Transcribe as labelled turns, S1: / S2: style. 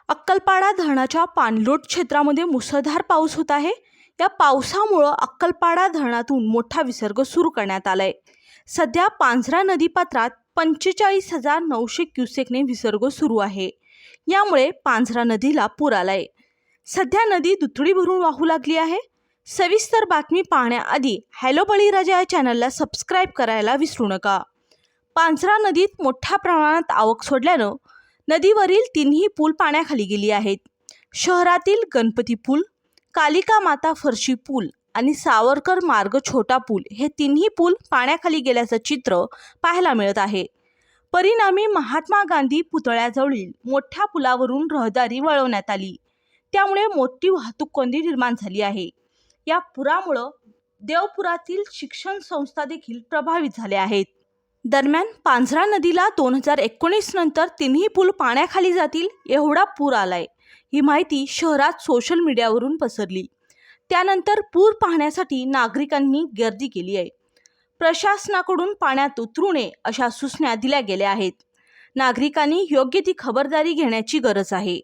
S1: अक्कलपाडा धरणाच्या पाणलोट क्षेत्रामध्ये मुसळधार पाऊस होत आहे। या पावसामुळे अक्कलपाडा धरणातून मोठा विसर्ग सुरू करण्यात आलाय। सध्या पांझरा नदीपात्रात 45,900 क्युसेकने विसर्ग सुरू आहे। यामुळे पांझरा नदीला पूर आलाय। सध्या नदी दुथडी भरून वाहू लागली आहे। सविस्तर बातमी पाहण्याआधी हॅलो बळीराजा या चॅनलला सबस्क्राइब करायला विसरू नका। पांझरा नदीत मोठ्या प्रमाणात आवक सोडल्यानं नदीवरील तिन्ही पूल पाण्याखाली गेली आहेत। शहरातील गणपती पूल, कालिका माता फरशी पूल आणि सावरकर मार्ग छोटा पूल हे तिन्ही पूल पाण्याखाली गेल्याचं चित्र पाहायला मिळत आहे। परिणामी महात्मा गांधी पुतळ्याजवळील मोठ्या पुलावरून रहदारी वळवण्यात आली। त्यामुळे मोठी वाहतूक कोंडी निर्माण झाली आहे। या पुरामुळे देवपुरातील शिक्षण संस्था देखील प्रभावित झाल्या आहेत। दरम्यान पांझरा नदीला 2019 नंतर तिन्ही पूल पाण्याखाली जातील एवढा पूर आलाय। ही माहिती शहरात सोशल मीडियावरून पसरली। त्यानंतर पूर पाहण्यासाठी नागरिकांनी गर्दी केली आहे। प्रशासनाकडून पाण्यात उतरू नये अशा सूचना दिल्या गेल्या आहेत। नागरिकांनी योग्य ती खबरदारी घेण्याची गरज आहे।